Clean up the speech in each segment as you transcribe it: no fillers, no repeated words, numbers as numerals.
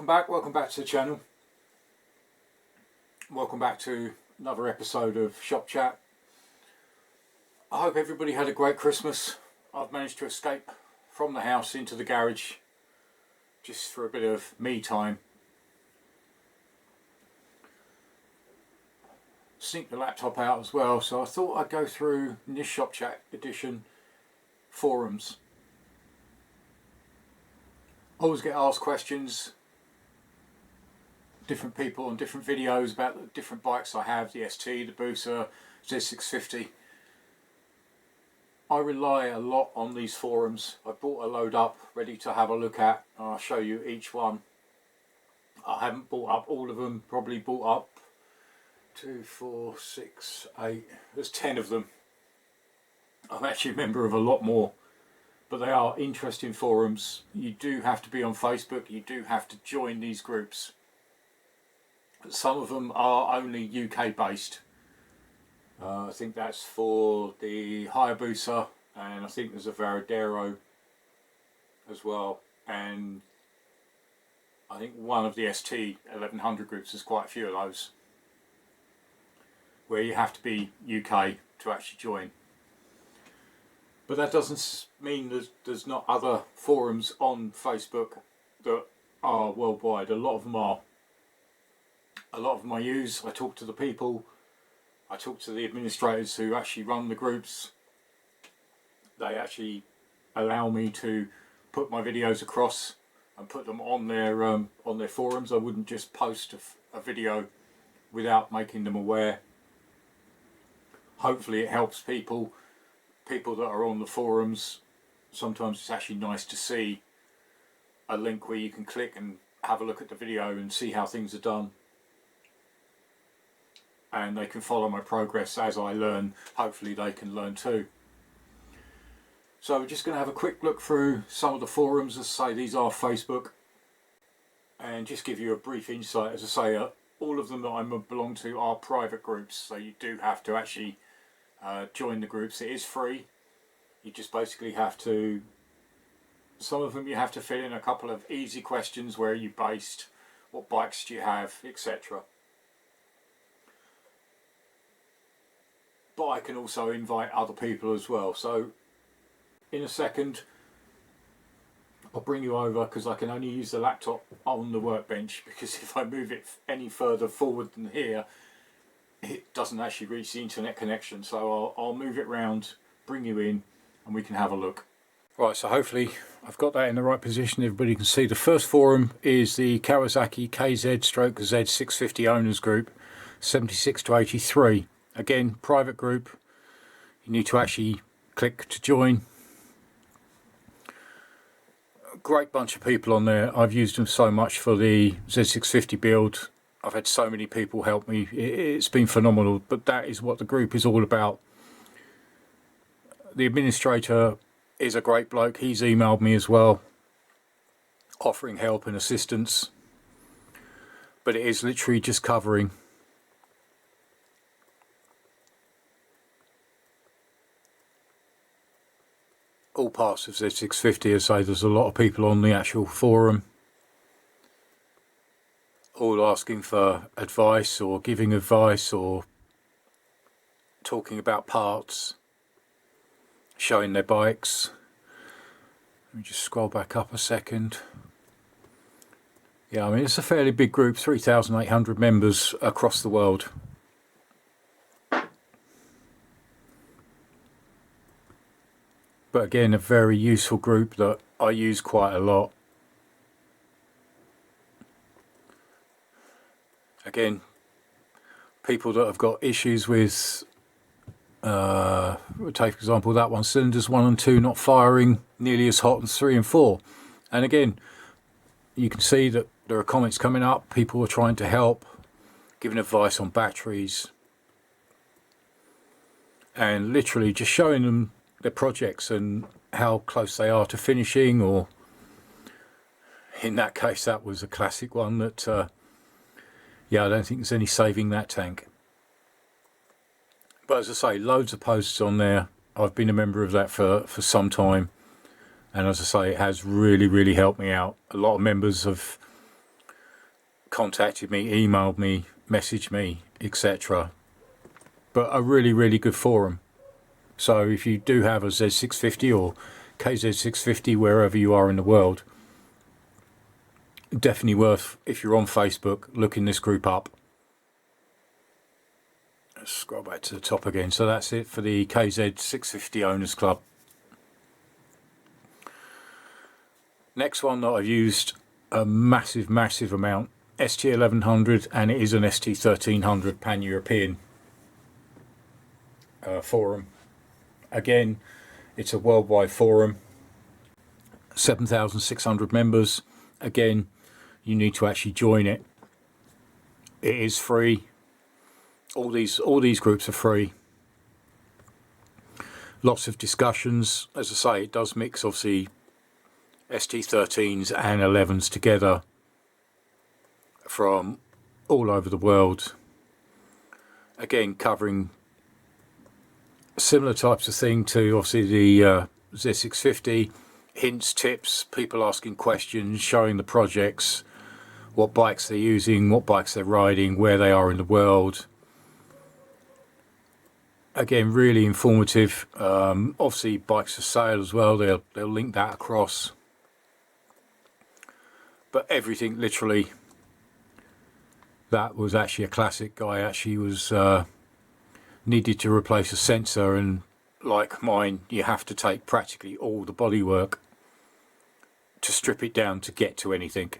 welcome back to the channel. Welcome back to another episode of Shop Chat. I hope everybody had a great Christmas. I've managed to escape from the house into the garage just for a bit of me time. Sneak the laptop out as well, so I thought I'd go through in this Shop Chat edition forums. I always get asked questions, different people on different videos about the different bikes I have, the ST, the Busa, Z650. I rely a lot on these forums. I bought a load up ready to have a look at, and I'll show you each one. I haven't bought up all of them, probably bought up 2, 4, 6, 8, there's 10 of them. I'm actually a member of a lot more, but they are interesting forums. You do have to be on Facebook, you do have to join these groups. Some of them are only UK based. I think that's for the Hayabusa, and I think there's a Varadero as well, and I think one of the ST 1100 groups. There's quite a few of those where you have to be UK to actually join. But that doesn't mean there's not other forums on Facebook that are worldwide. A lot of them are. A lot of them I use. I talk to the people. I talk to the administrators who actually run the groups. They actually allow me to put my videos across and put them on their forums. I wouldn't just post a video without making them aware. Hopefully it helps people that are on the forums. Sometimes it's actually nice to see a link where you can click and have a look at the video and see how things are done, and they can follow my progress as I learn. Hopefully they can learn too. So we're just going to have a quick look through some of the forums. As I say, these are Facebook, and just give you a brief insight. As I say, all of them that I belong to are private groups, so you do have to actually join the groups. It is free. You just basically have to, some of them you have to fill in a couple of easy questions. Where are you based, what bikes do you have, etc. But I can also invite other people as well. So in a second I'll bring you over, because I can only use the laptop on the workbench, because if I move it any further forward than here, it doesn't actually reach the internet connection. So I'll move it round, bring you in, and we can have a look. Right, so hopefully I've got that in the right position. Everybody can see. The first forum is the Kawasaki KZ/Z650 owners group, 76 to 83. Again, private group. You need to actually click to join. A great bunch of people on there. I've used them so much for the Z650 build. I've had so many people help me. It's been phenomenal. But that is what the group is all about. The administrator is a great bloke. He's emailed me as well, offering help and assistance. But it is literally just covering all parts of Z650. As I say, there's a lot of people on the actual forum, all asking for advice or giving advice or talking about parts, showing their bikes. Let me just scroll back up a second. Yeah, I mean, it's a fairly big group, 3,800 members across the world. But again, a very useful group that I use quite a lot. Again, people that have got issues with, take for example that one, cylinders 1 and 2 not firing nearly as hot as 3 and 4. And again, you can see that there are comments coming up. People are trying to help, giving advice on batteries, and literally just showing them their projects and how close they are to finishing. Or in that case, that was a classic one that yeah, I don't think there's any saving that tank. But as I say, loads of posts on there. I've been a member of that for some time, and as I say, it has really helped me out. A lot of members have contacted me, emailed me, messaged me, etc. But a really, really good forum. So if you do have a Z650 or KZ650 wherever you are in the world, definitely worth, if you're on Facebook, looking this group up. Let's scroll back to the top again. So that's it for the KZ650 Owners Club. Next one that I've used a massive amount, ST1100, and it is an ST1300 Pan-European forum. Again, it's a worldwide forum, 7,600 members. Again, you need to actually join it. It is free. All these groups are free. Lots of discussions. As I say, it does mix obviously ST13s and 11s together from all over the world. Again, covering similar types of thing to obviously the Z650. Hints, tips, people asking questions, showing the projects, what bikes they're using, what bikes they're riding, where they are in the world. Again, really informative. Obviously bikes for sale as well, they'll link that across. But everything, literally, that was actually a classic. Guy actually was needed to replace a sensor, and like mine, you have to take practically all the bodywork to strip it down to get to anything.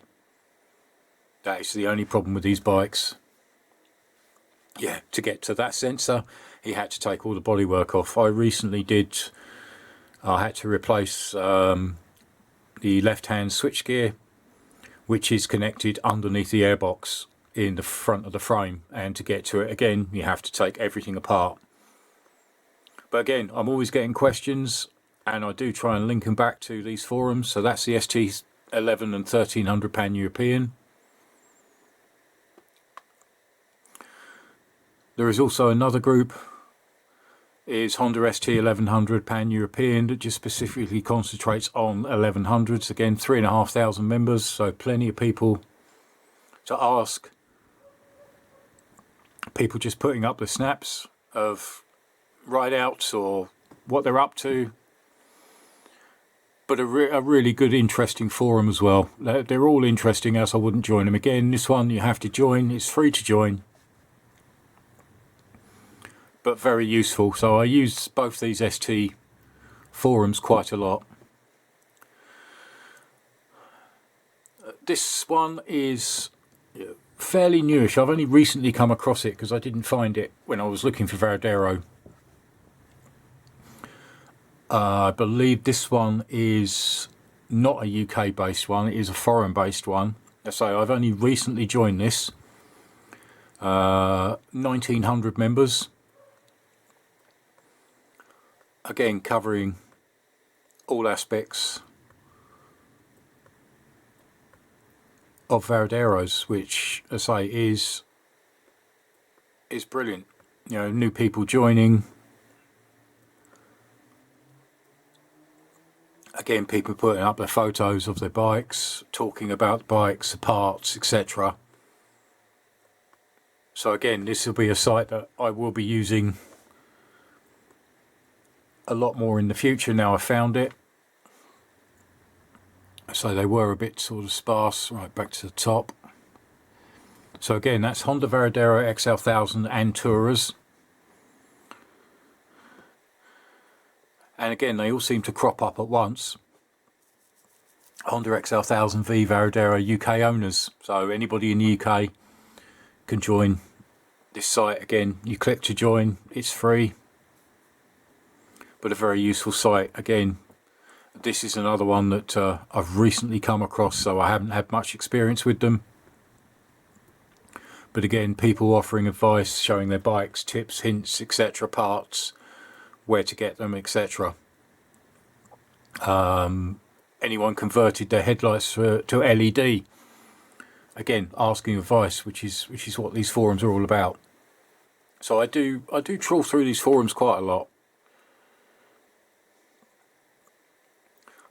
That is the only problem with these bikes. Yeah, to get to that sensor, he had to take all the bodywork off. I recently I had to replace the left-hand switchgear, which is connected underneath the airbox in the front of the frame, and to get to it again, you have to take everything apart. But again, I'm always getting questions, and I do try and link them back to these forums. So that's the ST11 and 1300 Pan-European. There is also another group, is Honda ST1100 Pan-European, that just specifically concentrates on 1100s. Again, 3,500 members, so plenty of people to ask. People just putting up the snaps of ride outs or what they're up to. But a really good, interesting forum as well. They're all interesting, else I wouldn't join them. Again, this one you have to join, it's free to join, but very useful. So I use both these ST forums quite a lot. This one is fairly newish. I've only recently come across it because I didn't find it when I was looking for Varadero. I believe this one is not a UK based one, it is a foreign based one. So I've only recently joined this. 1900 members. Again, covering all aspects of Varaderos, which, as I say, is brilliant. You know, new people joining. Again, people putting up their photos of their bikes, talking about the bikes, the parts, etc. So again, this will be a site that I will be using a lot more in the future now I've found it. So they were a bit sort of sparse. Right, back to the top. So again, that's Hondavaradero XL1000 and Tourers. And again, they all seem to crop up at once. Honda XL1000V Varadero UK owners. So anybody in the UK can join this site. Again, you click to join, it's free. But a very useful site. Again, this is another one that I've recently come across, so I haven't had much experience with them. But again, people offering advice, showing their bikes, tips, hints, etc., parts, where to get them, etc. Anyone converted their headlights to LED. Again, asking advice, which is what these forums are all about. So I do trawl through these forums quite a lot.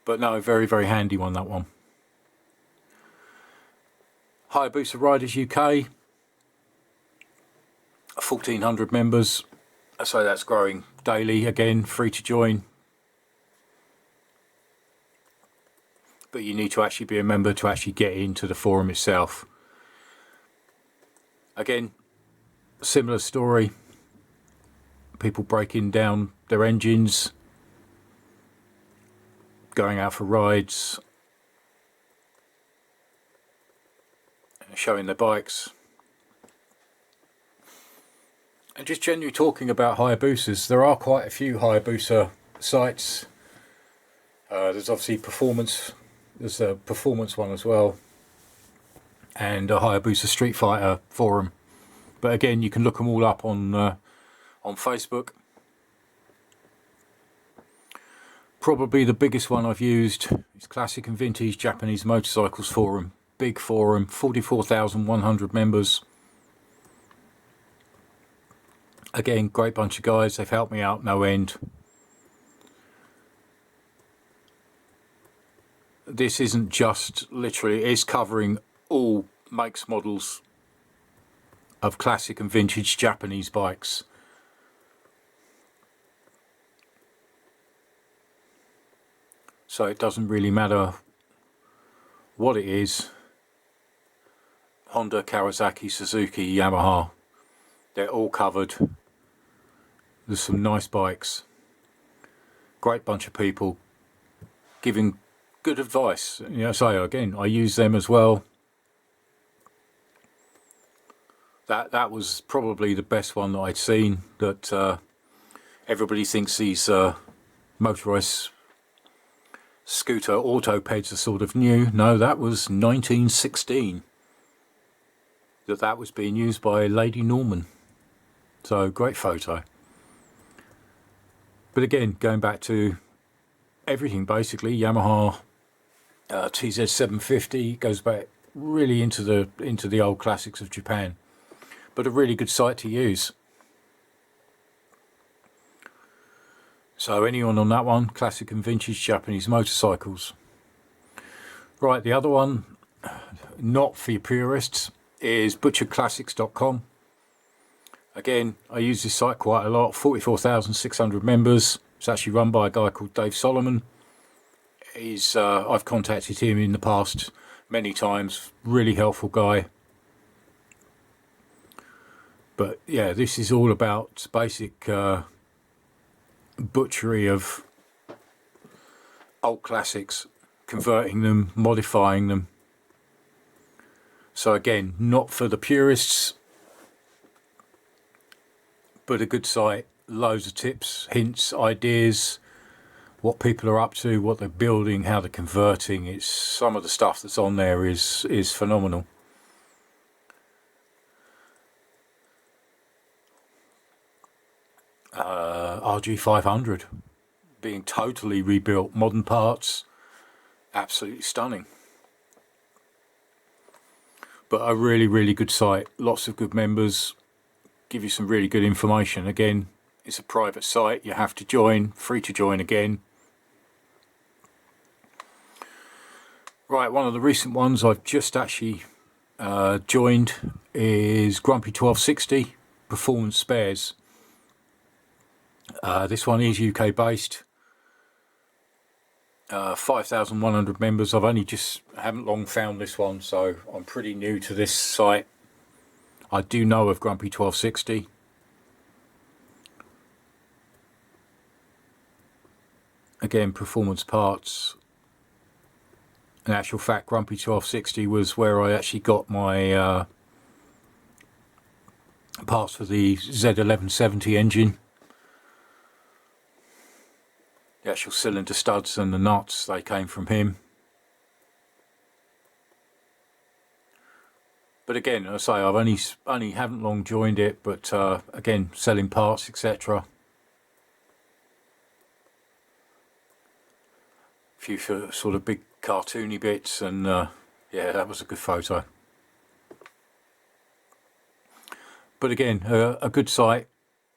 But no, very, very handy one, that one. Hayabusa Riders UK, 1,400 members, so that's growing daily. Again, free to join, but you need to actually be a member to actually get into the forum itself. Again, similar story, people breaking down their engines, going out for rides, showing their bikes, and just generally talking about Hayabusas. There are quite a few Hayabusa sites. There's obviously performance, there's a performance one as well, and a Hayabusa Street Fighter forum. But again, you can look them all up on Facebook. Probably the biggest one I've used is Classic and Vintage Japanese Motorcycles forum. Big forum, 44,100 members. Again, great bunch of guys. They've helped me out no end. This isn't just literally, it's covering all makes, models of classic and vintage Japanese bikes. So it doesn't really matter what it is. Honda, Kawasaki, Suzuki, Yamaha, they're all covered. There's some nice bikes. Great bunch of people giving good advice. You know, so again, I use them as well. That was probably the best one that I'd seen. That everybody thinks these motorised scooter auto peds are sort of new. No, that was 1916 that was being used by Lady Norman. So great photo. But again, going back to everything basically, Yamaha TZ750 goes back really into the old classics of Japan, but a really good site to use. So anyone on that one, classic and vintage Japanese motorcycles. Right, the other one, not for your purists, is butcherclassics.com. Again, I use this site quite a lot. 44,600 members. It's actually run by a guy called Dave Solomon. I've contacted him in the past many times. Really helpful guy. But yeah, this is all about basic butchery of old classics, converting them, modifying them. So again, not for the purists, but a good site. Loads of tips, hints, ideas, what people are up to, what they're building, how they're converting. It's some of the stuff that's on there is phenomenal. RG500 being totally rebuilt, modern parts, absolutely stunning. But a really good site, lots of good members, give you some really good information. Again, it's a private site, you have to join, free to join again. Right, one of the recent ones I've just actually joined is Grumpy 1260 Performance Spares. This one is UK based. 5,100 members. I haven't long found this one, so I'm pretty new to this site. I do know of Grumpy 1260. Again, performance parts. In actual fact, Grumpy 1260 was where I actually got my parts for the Z1170 engine. The actual cylinder studs and the nuts, they came from him. But again, I say I've only haven't long joined it, but again, selling parts, etc. A few sort of big cartoony bits, and yeah, that was a good photo. But again, a good site.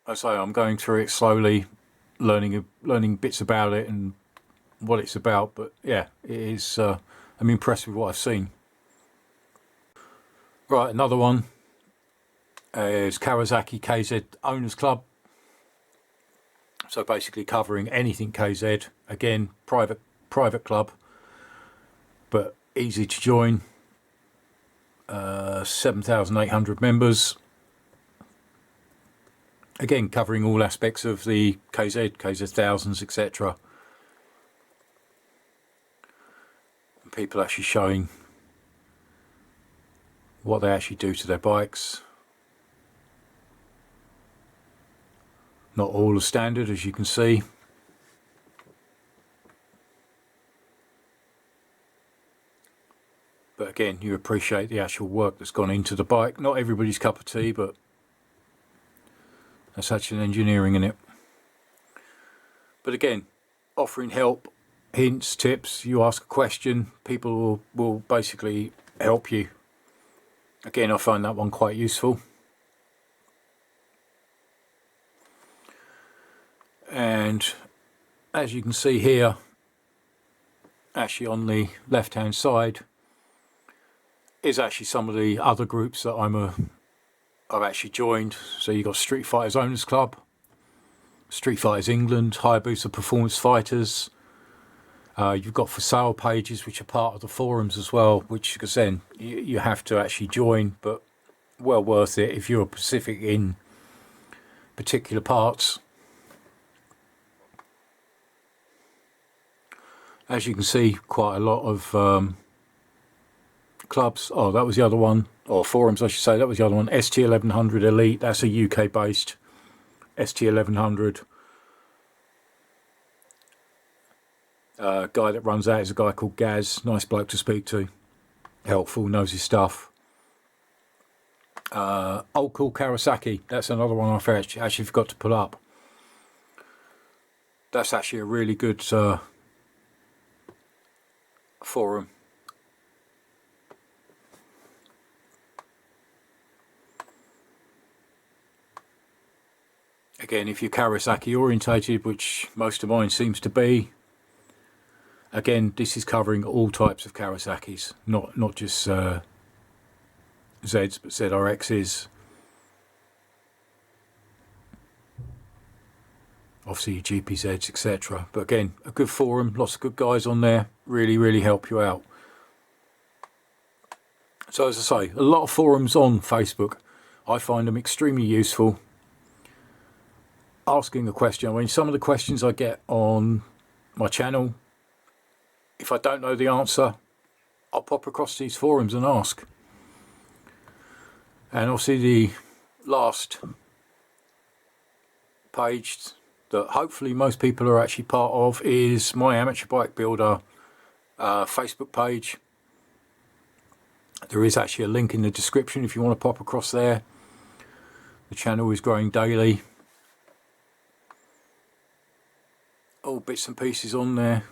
I say I'm going through it slowly, learning bits about it and what it's about. But yeah, it is. I'm impressed with what I've seen. Right, another one is Kawasaki KZ Owners Club. So basically covering anything KZ. Again, private club, but easy to join. 7,800 members. Again, covering all aspects of the KZ thousands, etc. People actually showing what they actually do to their bikes. Not all are standard, as you can see. But again, you appreciate the actual work that's gone into the bike. Not everybody's cup of tea, but that's actually engineering in it. But again, offering help, hints, tips. You ask a question, people will basically help you. Again, I find that one quite useful. And as you can see here, actually on the left hand side is actually some of the other groups that I've actually joined. So you've got Street Fighters Owners Club, Street Fighters England, Hayabusa Performance Fighters. You've got for sale pages which are part of the forums as well, which again you have to actually join, but well worth it if you're specific in particular parts. As you can see, quite a lot of clubs. Oh, that was the other one, or forums I should say. That was the other one. ST1100 Elite, that's a UK based ST1100. Guy that runs that is a guy called Gaz. Nice bloke to speak to. Helpful, knows his stuff. Old Cool Kawasaki, that's another one I actually forgot to pull up. That's actually a really good forum. Again, if you're Kawasaki orientated, which most of mine seems to be, again, this is covering all types of Kawasaki's, not just Zs, but ZRXs. Obviously GPZs, etc. But again, a good forum, lots of good guys on there, really help you out. So as I say, a lot of forums on Facebook. I find them extremely useful. Asking a question, I mean, some of the questions I get on my channel, if I don't know the answer, I'll pop across these forums and ask. And obviously the last page that hopefully most people are actually part of is my Amateur Bike Builder Facebook page. There is actually a link in the description if you want to pop across there. The channel is growing daily. All bits and pieces on there.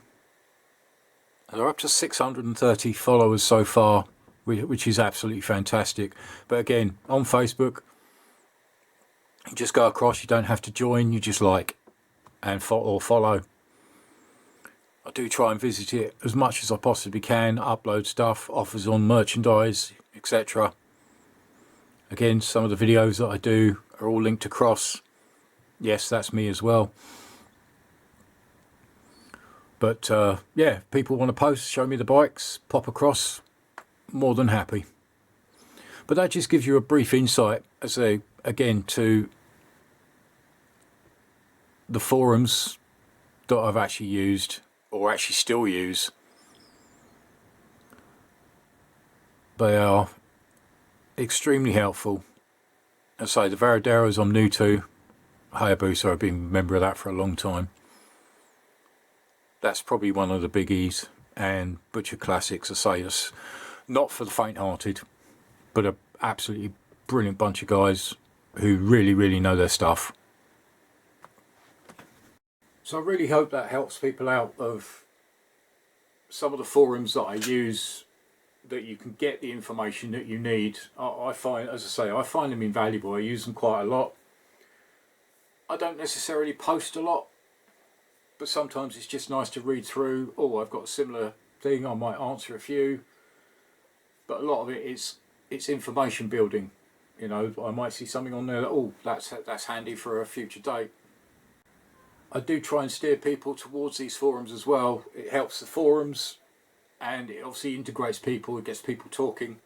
They're up to 630 followers so far, which is absolutely fantastic. But again, on Facebook, you just go across, you don't have to join, you just like and follow. I do try and visit it as much as I possibly can, upload stuff, offers on merchandise, etc. Again, some of the videos that I do are all linked across. Yes, that's me as well. But yeah, if people want to post, show me the bikes, pop across, more than happy. But that just gives you a brief insight, again, to the forums that I've actually used, or actually still use. They are extremely helpful. As I say, the Varaderos I'm new to. Hayabusa, I've been a member of that for a long time. That's probably one of the biggies. And Butcher Classics, I say, it's not for the faint-hearted, but an absolutely brilliant bunch of guys who really know their stuff. So I really hope that helps people out of some of the forums that I use, that you can get the information that you need. I find, as I say, I find them invaluable. I use them quite a lot. I don't necessarily post a lot, but sometimes it's just nice to read through. Oh, I've got a similar thing, I might answer a few. But a lot of it is it's information building. You know, I might see something on there that, oh, that's handy for a future date. I do try and steer people towards these forums as well. It helps the forums, and it obviously integrates people, it gets people talking.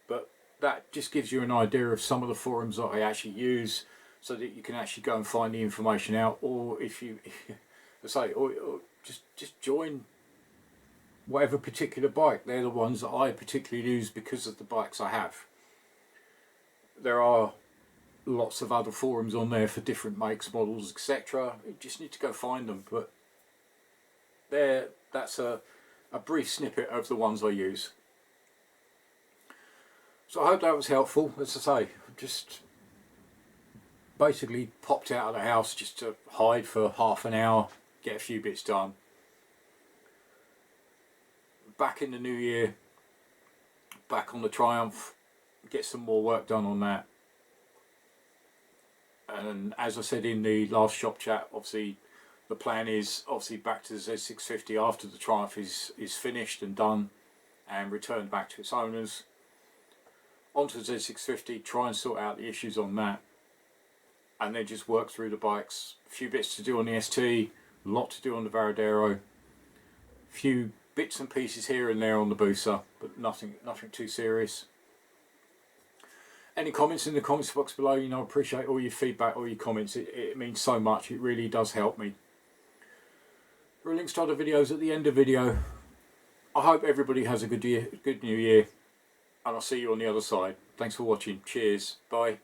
But that just gives you an idea of some of the forums that I actually use, so that you can actually go and find the information out. Or if you say, or just join whatever particular bike. They're the ones that I particularly use because of the bikes I have. There are lots of other forums on there for different makes, models, etc. You just need to go find them. But that's a brief snippet of the ones I use. So I hope that was helpful. As I say, just basically popped out of the house just to hide for half an hour, get a few bits done. Back in the new year, back on the Triumph, get some more work done on that. And as I said in the last shop chat, obviously the plan is obviously back to the Z650 after the Triumph is finished and done and returned back to its owners. Onto the Z650, try and sort out the issues on that, and then just work through the bikes. A few bits to do on the ST, a lot to do on the Varadero, a few bits and pieces here and there on the Busa, but nothing too serious. Any comments in the comments box below? You know, I appreciate all your feedback, all your comments. It means so much. It really does help me. There are links to other videos at the end of the video. I hope everybody has a good new year, and I'll see you on the other side. Thanks for watching. Cheers. Bye.